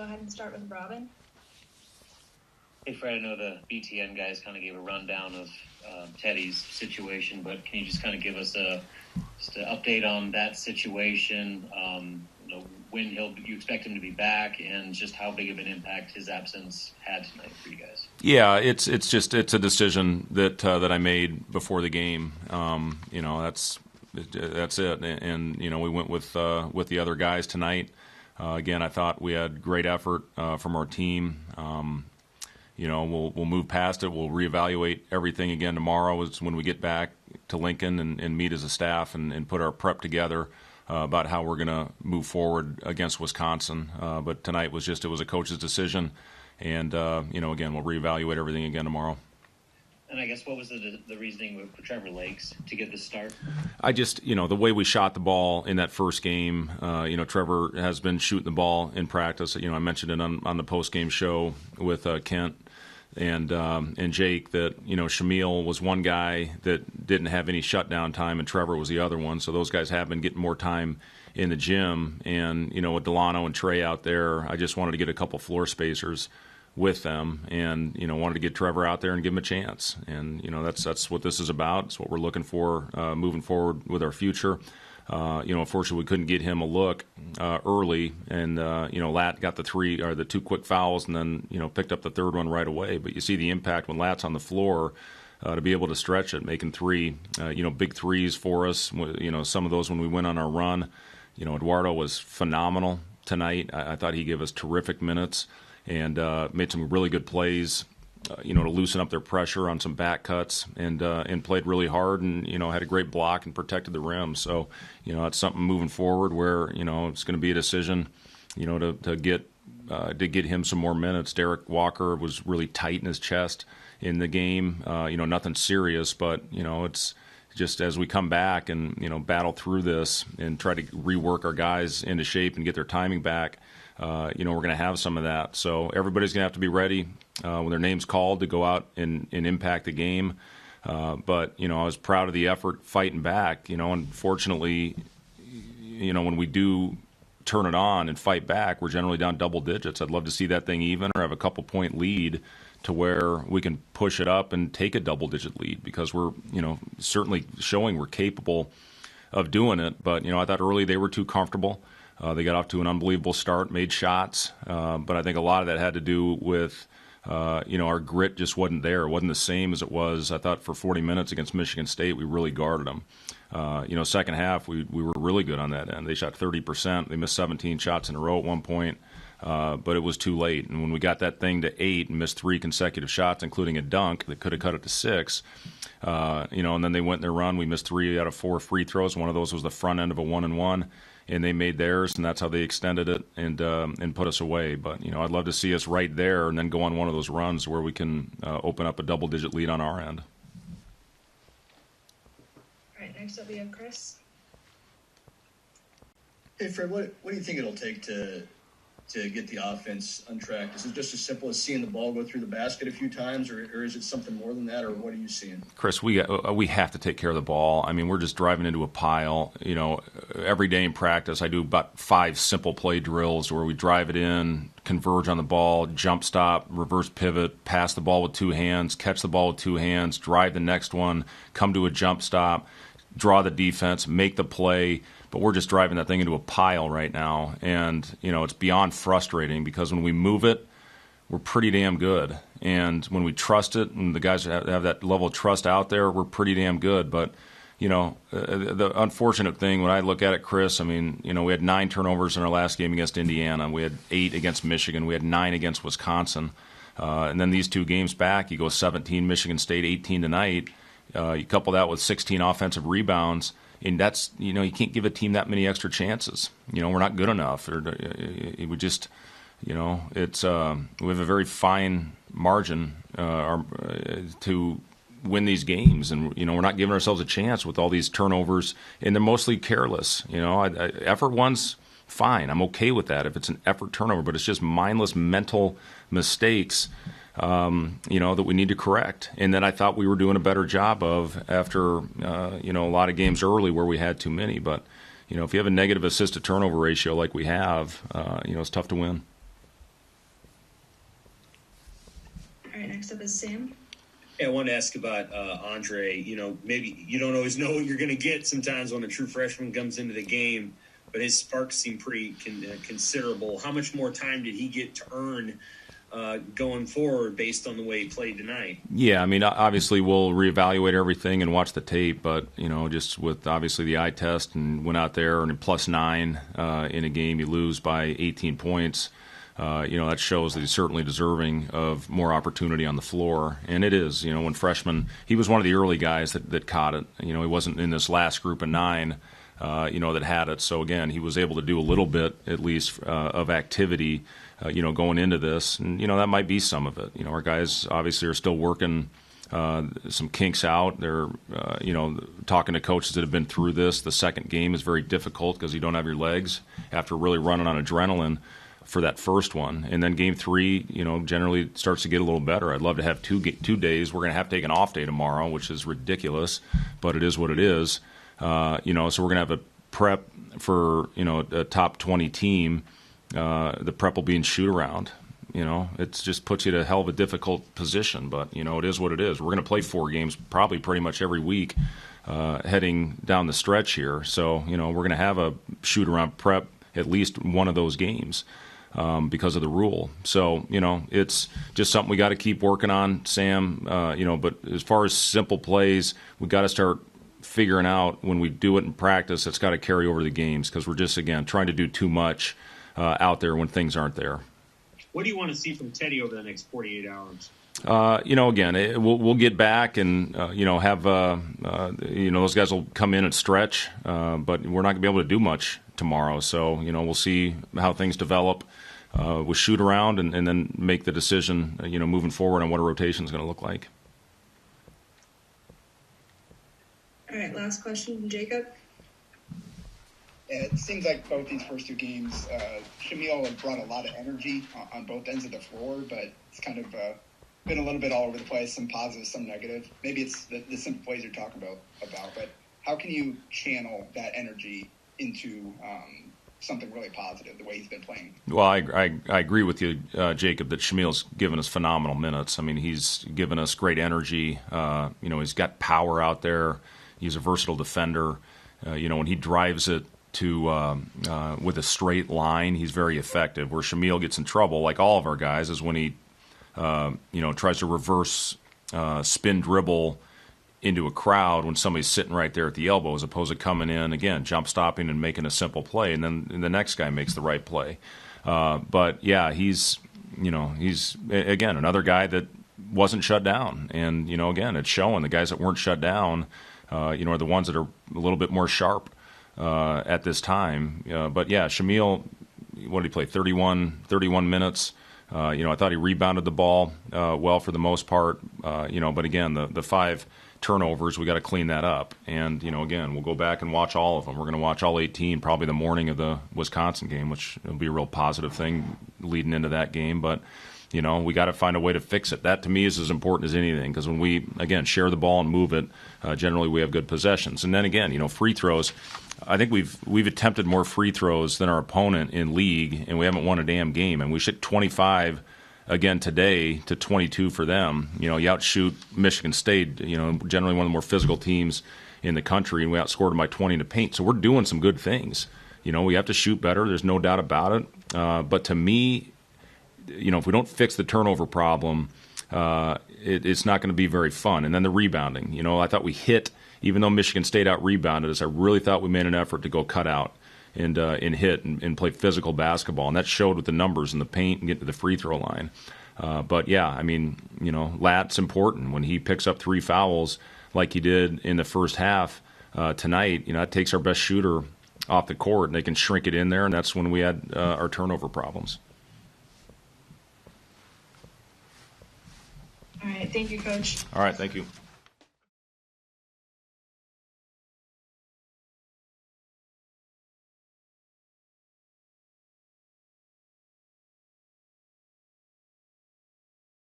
go ahead and start with Robin. Hey, Fred, I know the BTN guys kind of gave a rundown of Teddy's situation, but can you just kind of give us an update on that situation? When you expect him to be back, and just how big of an impact his absence had tonight for you guys? Yeah, it's a decision that I made before the game. That's it, and we went with the other guys tonight. Again, I thought we had great effort from our team. We'll move past it. We'll reevaluate everything again tomorrow. Is when we get back to Lincoln and meet as a staff and put our prep together about how we're going to move forward against Wisconsin. But tonight it was a coach's decision, and again, we'll reevaluate everything again tomorrow. And I guess what was the reasoning for Trevor Lakes to get this start? I just, the way we shot the ball in that first game, Trevor has been shooting the ball in practice. I mentioned it on the post-game show with Kent and Jake that, Shamil was one guy that didn't have any shutdown time, and Trevor was the other one. So those guys have been getting more time in the gym. And, with Delano and Trey out there, I just wanted to get a couple floor spacers with them, and wanted to get Trevor out there and give him a chance. And that's what this is about. It's what we're looking for moving forward with our future. Unfortunately, we couldn't get him a look early, and Lat got the two quick fouls, and then picked up the third one right away. But you see the impact when Lat's on the floor to be able to stretch it, making three, big threes for us. Some of those when we went on our run. Eduardo was phenomenal tonight. I thought he gave us terrific minutes. And made some really good plays, to loosen up their pressure on some back cuts, and played really hard, and had a great block and protected the rim. So it's something moving forward where it's going to be a decision, to get him some more minutes. Derek Walker was really tight in his chest in the game. Nothing serious, but it's just as we come back and battle through this and try to rework our guys into shape and get their timing back. We're going to have some of that. So everybody's going to have to be ready when their name's called to go out and impact the game. But I was proud of the effort fighting back. Unfortunately, when we do turn it on and fight back, we're generally down double digits. I'd love to see that thing even or have a couple-point lead to where we can push it up and take a double-digit lead, because we're, certainly showing we're capable of doing it. But, I thought early they were too comfortable. They got off to an unbelievable start, made shots, but I think a lot of that had to do with, our grit just wasn't there. It wasn't the same as it was, I thought, for 40 minutes against Michigan State. We really guarded them. Second half, we were really good on that end. They shot 30%. They missed 17 shots in a row at one point, but it was too late. And when we got that thing to 8 and missed 3 consecutive shots, including a dunk that could have cut it to 6, and then they went in their run. We missed 3 out of 4 free throws. One of those was the front end of a 1-and-1. And they made theirs, and that's how they extended it and put us away. But, I'd love to see us right there and then go on one of those runs where we can open up a double-digit lead on our end. All right, next up we have Chris. Hey, Fred, what do you think it'll take to get the offense untracked? Is it just as simple as seeing the ball go through the basket a few times, or is it something more than that, or what are you seeing? Chris, we have to take care of the ball. I mean, we're just driving into a pile. Every day in practice, I do about 5 simple play drills where we drive it in, converge on the ball, jump stop, reverse pivot, pass the ball with 2 hands, catch the ball with 2 hands, drive the next one, come to a jump stop, draw the defense, make the play. But we're just driving that thing into a pile right now. And, it's beyond frustrating because when we move it, we're pretty damn good. And when we trust it, and the guys have that level of trust out there, we're pretty damn good. But, the unfortunate thing when I look at it, Chris, we had 9 turnovers in our last game against Indiana. We had 8 against Michigan. We had 9 against Wisconsin. And then these 2 games back, you go 17 Michigan State, 18 tonight. You couple that with 16 offensive rebounds. And that's, you can't give a team that many extra chances. We're not good enough. We just, it's we have a very fine margin to win these games, and we're not giving ourselves a chance with all these turnovers, and they're mostly careless. Effort one's fine. I'm okay with that if it's an effort turnover, but it's just mindless mental mistakes. That we need to correct, and that I thought we were doing a better job of after, a lot of games early where we had too many. But, if you have a negative assist to turnover ratio like we have, it's tough to win. next up is Sam. Yeah, I wanted to ask about Andre. Maybe you don't always know what you're going to get sometimes when a true freshman comes into the game, but his sparks seem pretty considerable. How much more time did he get to earn going forward based on the way he played tonight? Yeah, I mean, obviously we'll reevaluate everything and watch the tape, but, just with obviously the eye test and went out there and +9 in a game, you lose by 18 points. That shows that he's certainly deserving of more opportunity on the floor. And it is, when freshman, he was one of the early guys that caught it. He wasn't in this last group of 9, that had it. So, again, he was able to do a little bit, at least, of activity, going into this. And, that might be some of it. Our guys obviously are still working some kinks out. They're, talking to coaches that have been through this. The second game is very difficult because you don't have your legs after really running on adrenaline for that first one. And then game 3, generally starts to get a little better. I'd love to have two days. We're going to have to take an off day tomorrow, which is ridiculous, but it is what it is. So we're going to have a prep for, a top 20 team. The prep will be in shoot around. It just puts you in a hell of a difficult position, but, it is what it is. We're going to play 4 games probably pretty much every week heading down the stretch here. So, we're going to have a shoot around prep at least one of those games. Because of the rule. So, it's just something we got to keep working on, Sam. But as far as simple plays, we got to start figuring out when we do it in practice, it's got to carry over the games because we're just, again, trying to do too much out there when things aren't there. What do you want to see from Teddy over the next 48 hours? Again, we'll get back and, have, those guys will come in and stretch, but we're not going to be able to do much tomorrow. So, we'll see how things develop with shoot around and then make the decision, moving forward on what a rotation is going to look like. All right, last question from Jacob. Yeah, it seems like both these first 2 games, Shamil has brought a lot of energy on both ends of the floor, but it's kind of been a little bit all over the place, some positive, some negative. Maybe it's the simple plays you're talking about, but how can you channel that energy into something really positive, the way he's been playing? Well, I agree with you, Jacob, that Shamil's given us phenomenal minutes. I mean, he's given us great energy. He's got power out there. He's a versatile defender. When he drives it to with a straight line, he's very effective. Where Shamil gets in trouble, like all of our guys, is when he tries to reverse spin dribble into a crowd when somebody's sitting right there at the elbow, as opposed to coming in, again, jump stopping and making a simple play, and then the next guy makes the right play. But, yeah, he's again, another guy that wasn't shut down. And, again, it's showing the guys that weren't shut down, are the ones that are a little bit more sharp at this time. But, yeah, Shamil, what did he play, 31 minutes? I thought he rebounded the ball well for the most part. But, again, the 5 turnovers, we got to clean that up. And, again, we'll go back and watch all of them. We're going to watch all 18 probably the morning of the Wisconsin game, which will be a real positive thing leading into that game. But, we got to find a way to fix it. That, to me, is as important as anything, because when we, again, share the ball and move it, generally we have good possessions. And then, again, free throws. I think we've attempted more free throws than our opponent in league, and we haven't won a damn game. And we shot 25 again today to 22 for them. You outshoot Michigan State, generally one of the more physical teams in the country, and we outscored them by 20 to paint. So we're doing some good things. We have to shoot better. There's no doubt about it. But to me, if we don't fix the turnover problem, it's not going to be very fun. And then the rebounding. I thought we hit, even though Michigan State out-rebounded us, I really thought we made an effort to go cut out and hit and play physical basketball. And that showed with the numbers in the paint and get to the free throw line. But, yeah, I mean, Lat's important. When he picks up 3 fouls like he did in the first half tonight, that takes our best shooter off the court, and they can shrink it in there, and that's when we had our turnover problems. All right, thank you, Coach. All right, thank you.